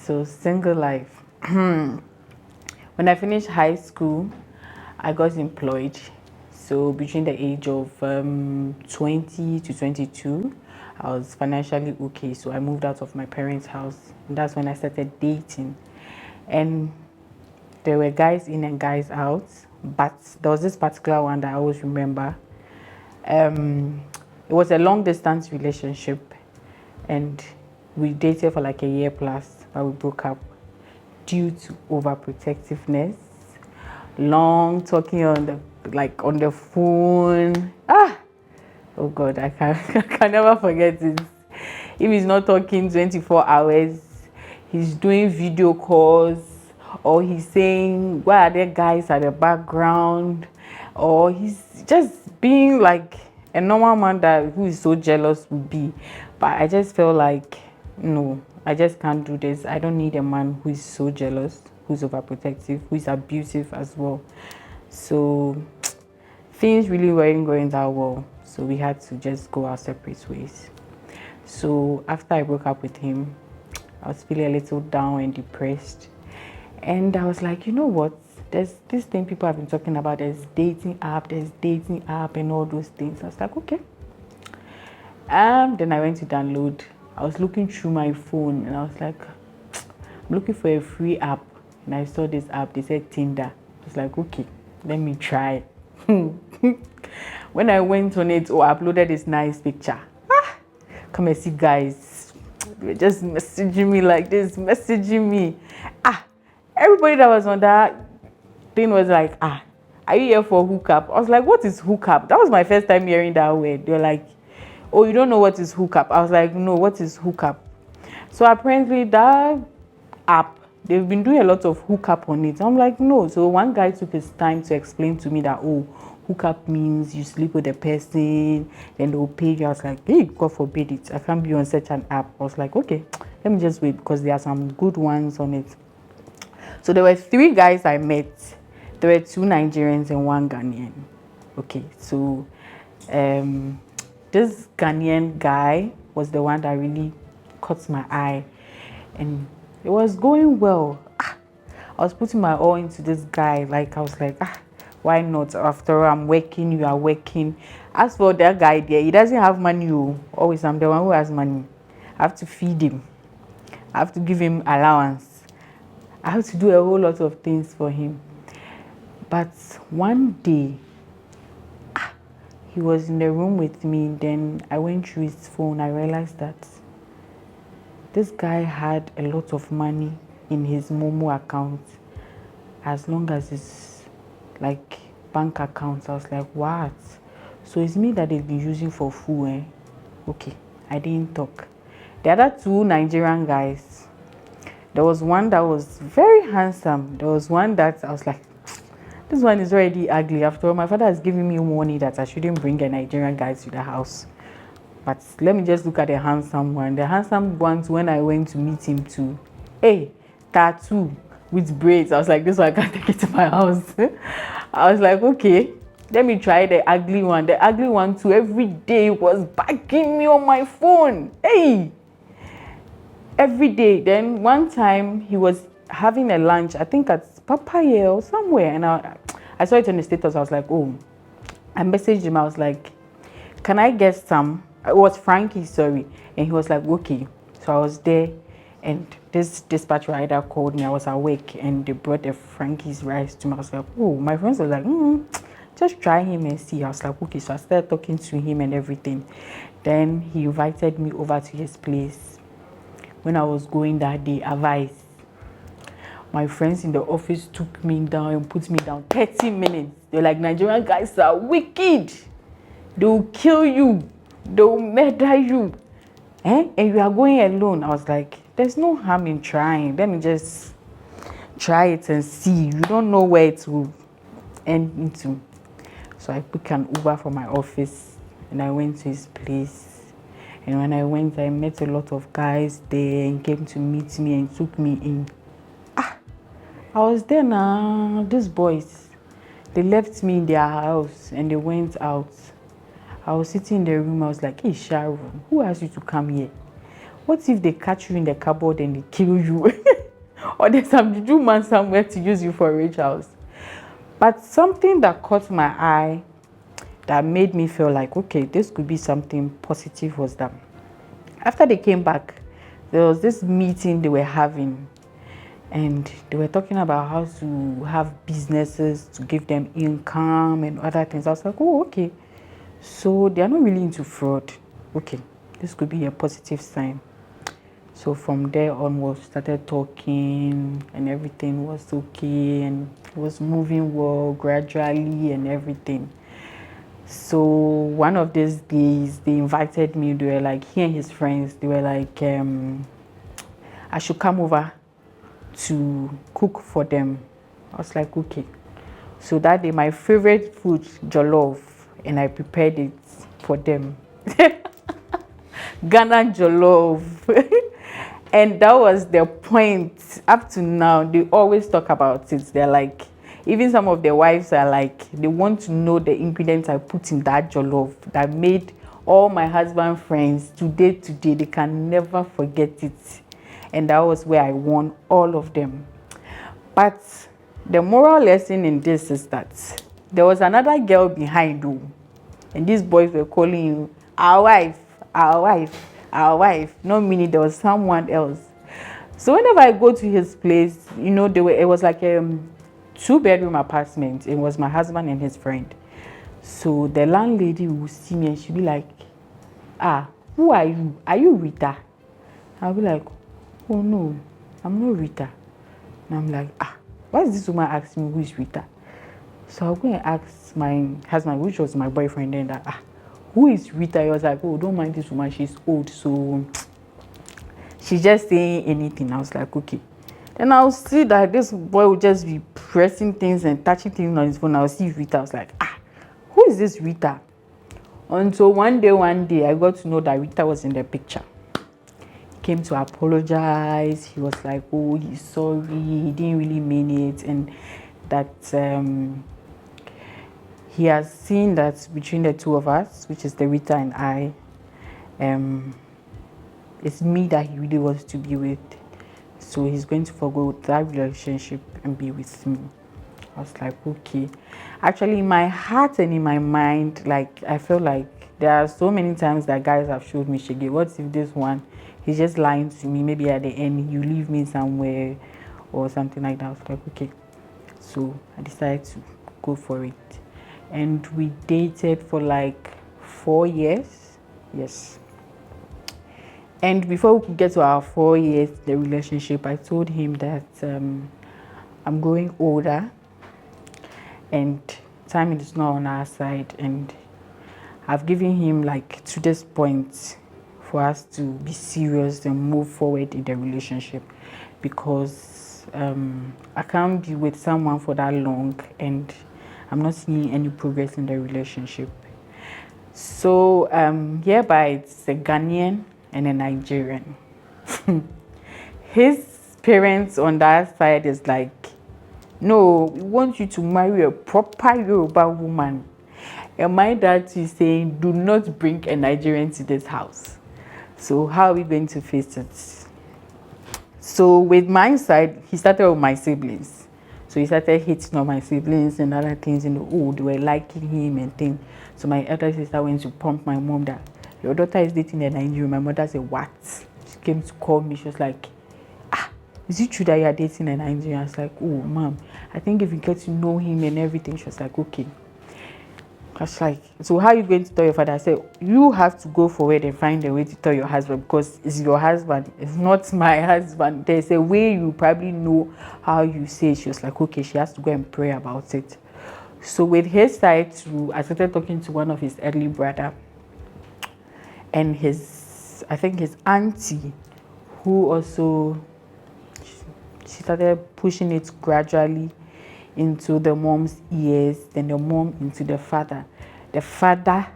So single life. When I finished high school, I got employed. So between the age of 20 to 22, I was financially okay. So I moved out of my parents' house. And that's when I started dating. And there were guys in and guys out. But there was this particular one that I always remember. It was a long distance relationship. And we dated for like a year plus, but we broke up due to overprotectiveness, long talking on the phone. Oh God, I can I can never forget it. If he's not talking 24 hours, he's doing video calls, or he's saying why are there guys at the background, or he's just being like a normal man that who is so jealous would be. But I just felt like no, I just can't do this. I don't need a man who is so jealous, who's overprotective, who is abusive as well. So things really weren't going that well. So we had to just go our separate ways. So after I broke up with him, I was feeling a little down and depressed. And I was like, you know what? There's this thing people have been talking about. There's dating app and all those things. I was like, okay. Then I went to download. I was looking through my phone and I was like, I'm looking for a free app. And I saw this app. They said Tinder. I was like, okay, let me try. When I went on it, I uploaded this nice picture. Come and see guys. They were just messaging me like this, messaging me. Everybody that was on that thing was like, are you here for hookup? I was like, what is hookup? That was my first time hearing that word. They're like, oh, you don't know what is hookup? I was like, no, what is hookup? So apparently that app, they've been doing a lot of hookup on it. I'm like, no. So one guy took his time to explain to me that, oh, hookup means you sleep with the person, then they'll pay you. I was like, hey, God forbid it. I can't be on such an app. I was like, okay, let me just wait because there are some good ones on it. So there were 3 guys I met. There were 2 Nigerians and 1 Ghanaian. Okay, so this Ghanaian guy was the one that really caught my eye. And it was going well. I was putting my all into this guy. Like, I was like, why not? After all, I'm working, you are working. As for that guy there, he doesn't have money. Always, I'm the one who has money. I have to feed him. I have to give him allowance. I have to do a whole lot of things for him. But one day, he was in the room with me. Then I went through his phone. I realized that this guy had a lot of money in his Momo account, as long as his like bank accounts. I was like, what? So it's me that they've been using for food, Okay, I didn't talk. The other 2 Nigerian guys, there was one that was very handsome. There was one that I was like, this one is already ugly. After all, my father has given me warning that I shouldn't bring a Nigerian guy to the house. But let me just look at the handsome one. The handsome ones, when I went to meet him too, tattoo with braids. I was like, this one I can't take it to my house. I was like, okay, let me try the ugly one. The ugly one too, every day was bugging me on my phone. Every day. Then one time he was having a lunch, I think at Papaya or somewhere, and I saw it on the status. I was like, oh, I messaged him. I was like, can I get some? It was Frankie, sorry. And he was like, okay. So I was there, and this dispatch rider called me. I was awake, and they brought the Frankie's rice to me. I was like, oh, my friends were like, just try him and see. I was like, okay. So I started talking to him and everything. Then he invited me over to his place. When I was going that day, advice. My friends in the office took me down and put me down 30 minutes. They're like, Nigerian guys are wicked. They'll kill you. They'll murder you. And you are going alone. I was like, there's no harm in trying. Let me just try it and see. You don't know where it will end into. So I took an Uber from my office and I went to his place. And when I went, I met a lot of guys there and came to meet me and took me in. I was there now. These boys, they left me in their house and they went out. I was sitting in the room. I was like, hey, Sharon, who asked you to come here? What if they catch you in the cupboard and they kill you? Or there's some juju man somewhere to use you for rituals. But something that caught my eye that made me feel like, okay, this could be something positive was that after they came back, there was this meeting they were having, and they were talking about how to have businesses to give them income and other things. I was like, oh, okay. So they are not really into fraud. Okay, this could be a positive sign. So from there onwards, we started talking and everything was okay and it was moving well gradually and everything. So one of these days, they invited me. They were like, he and his friends, they were like, I should come over to cook for them. I was like, okay. So that day, my favorite food, jollof, and I prepared it for them. Ghana jollof. And that was their point. Up to now, they always talk about it. They're like, even some of their wives are like, they want to know the ingredients I put in that jollof that made all my husband friends today, they can never forget it. And that was where I won all of them. But the moral lesson in this is that there was another girl behind you, and these boys were calling you our wife, our wife, our wife, not meaning there was someone else. So whenever I go to his place, you know, it was like a 2-bedroom apartment. It was my husband and his friend. So the landlady will see me and she'll be like, ah, who are you? Are you Rita? I'll be like, oh no, I'm not Rita. And I'm like, ah, why is this woman asking me who is Rita? So I'll go and ask my husband, which was my boyfriend, then that, who is Rita? He was like, oh, don't mind this woman, she's old, so she's just saying anything. I was like, okay. Then I'll see that this boy will just be pressing things and touching things on his phone. I'll see Rita. I was like, who is this Rita? Until one day, I got to know that Rita was in the picture. He came to apologize. He was like, oh, he's sorry. He didn't really mean it. And that he has seen that between the two of us, which is the Rita and I, it's me that he really wants to be with. So he's going to forgo that relationship and be with me. I was like, okay. Actually, in my heart and in my mind, like, I feel like there are so many times that guys have showed me, Shige, what if this one, he's just lying to me? Maybe at the end, you leave me somewhere or something like that. I was like, okay. So I decided to go for it. And we dated for like 4 years. Yes. And before we could get to our 4 years, the relationship, I told him that I'm growing older and time is not on our side. And I've given him like to this point for us to be serious and move forward in the relationship, because I can't be with someone for that long and I'm not seeing any progress in the relationship. So hereby it's a Ghanaian and a Nigerian. His parents on that side is like, no, we want you to marry a proper Yoruba woman. And my dad is saying, do not bring a Nigerian to this house. So how are we going to face it? So with my side, he started with my siblings. So he started hating on my siblings and other things, and oh, they were liking him and things. So my elder sister went to pump my mom that your daughter is dating a Nigerian. My mother said, what? She came to call me. She was like, is it true that you are dating a Nigerian? I was like, oh, mom, I think if you get to know him and everything. She was like, okay. I was like, so how are you going to tell your father? I said, you have to go forward and find a way to tell your husband, because it's your husband. It's not my husband. There's a way you probably know how you say. She was like, okay, she has to go and pray about it. So with his side too, I started talking to one of his early brother and I think his auntie, who also, she started pushing it gradually into the mom's ears, then the mom into the father. The father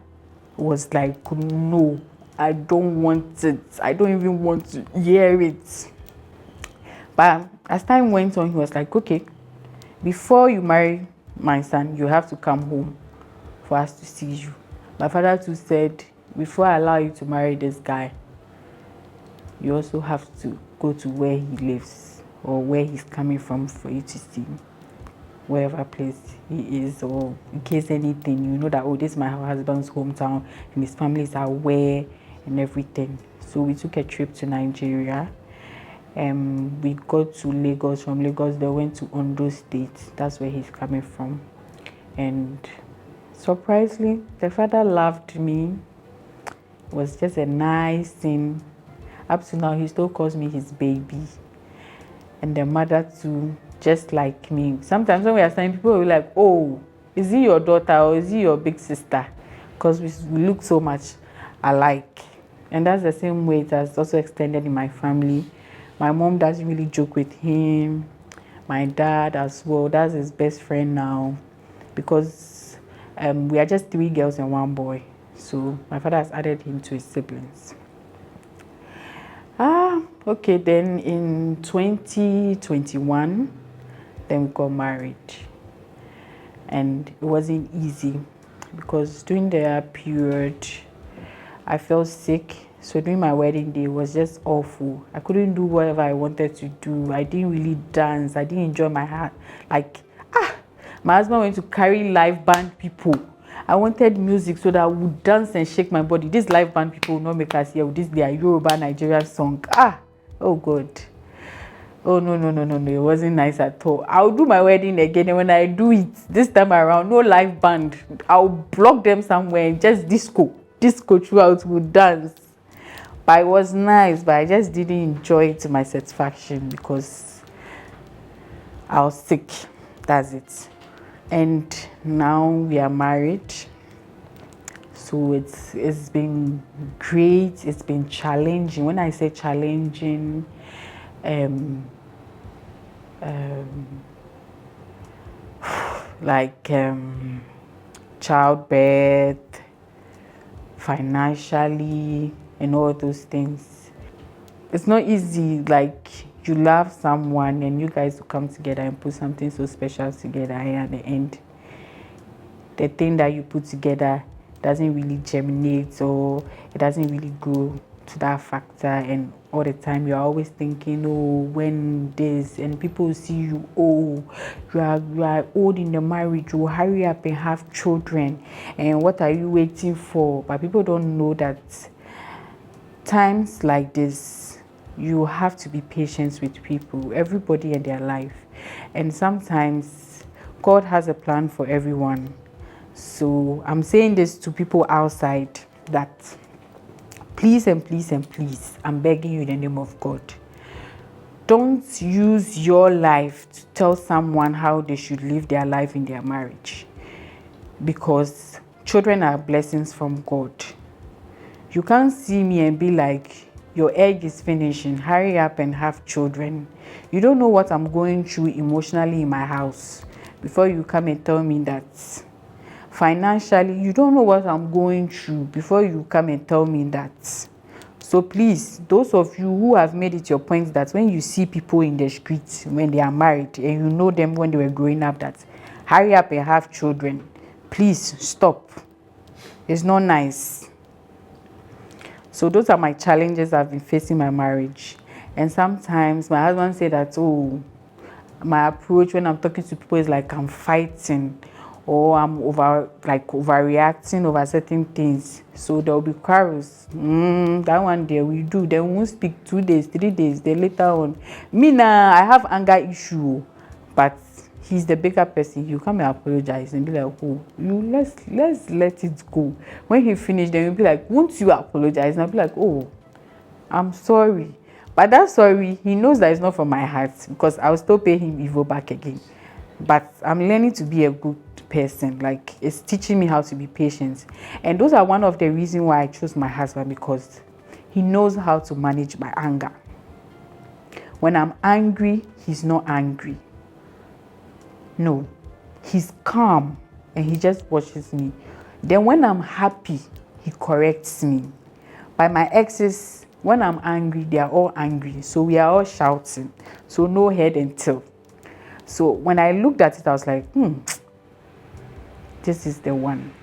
was like, no, I don't want it. I don't even want to hear it. But as time went on, he was like, okay, before you marry my son, you have to come home for us to see you. My father too said, before I allow you to marry this guy, you also have to go to where he lives or where he's coming from for you to see wherever place he is, or in case anything, you know that, oh, this is my husband's hometown and his family is aware and everything. So we took a trip to Nigeria. We got to Lagos. From Lagos, they went to Ondo State. That's where he's coming from. And surprisingly, the father loved me. It was just a nice thing. Up to now, he still calls me his baby. And the mother too, just like me. Sometimes when we are saying, people will be like, oh, is he your daughter or is he your big sister? Because we look so much alike. And that's the same way it has also extended in my family. My mom doesn't really joke with him. My dad as well, that's his best friend now. Because we are just 3 girls and 1 boy. So my father has added him to his siblings. Okay, then in 2021, then we got married. And it wasn't easy because during the period, I felt sick. So during my wedding day, it was just awful. I couldn't do whatever I wanted to do. I didn't really dance. I didn't enjoy my heart. My husband went to carry live band people. I wanted music so that I would dance and shake my body. These live band people will not make us here with this their Yoruba Nigerian song. Oh God. Oh no. It wasn't nice at all. I'll do my wedding again, and when I do it this time around, no live band. I'll block them somewhere and just disco throughout, would dance. But it was nice, but I just didn't enjoy it to my satisfaction because I was sick. That's it. And now we are married. So it's been great. It's been challenging. When I say challenging, childbirth, financially, and all those things. It's not easy. Like, you love someone and you guys will come together and put something so special together, and at the end, the thing that you put together doesn't really germinate, or it doesn't really grow to that factor. And all the time you're always thinking, oh, when this, and people see you, oh, you are old in the marriage, you hurry up and have children, and what are you waiting for? But people don't know that times like this, you have to be patient with people, everybody in their life. And sometimes God has a plan for everyone. So I'm saying this to people outside, that please and please and please, I'm begging you in the name of God, don't use your life to tell someone how they should live their life in their marriage. Because children are blessings from God. You can't see me and be like, your egg is finishing, hurry up and have children. You don't know what I'm going through emotionally in my house before you come and tell me that. Financially, you don't know what I'm going through before you come and tell me that. So please, those of you who have made it your point that when you see people in the streets when they are married and you know them when they were growing up, that hurry up and have children, please stop. It's not nice. So those are my challenges I've been facing in my marriage. And sometimes my husband said that, oh, my approach when I'm talking to people is like I'm fighting, or I'm overreacting over certain things. So there will be quarrels. That one day we do. Then we won't speak 2 days, 3 days. Then later on, me now, I have anger issue, but he's the bigger person. You come and apologize and be like, oh, let's let it go. When he finished, then you'll be like, won't you apologize? And I'll be like, oh, I'm sorry. But that sorry, he knows that it's not from my heart, because I'll still pay him evil back again. But I'm learning to be a good person. Like, it's teaching me how to be patient. And those are one of the reasons why I chose my husband, because he knows how to manage my anger. When I'm angry, he's not angry. No, he's calm and he just watches me. Then when I'm happy, he corrects me. By my exes, when I'm angry, they are all angry. So we are all shouting. So no head and tail. So when I looked at it, I was like, this is the one.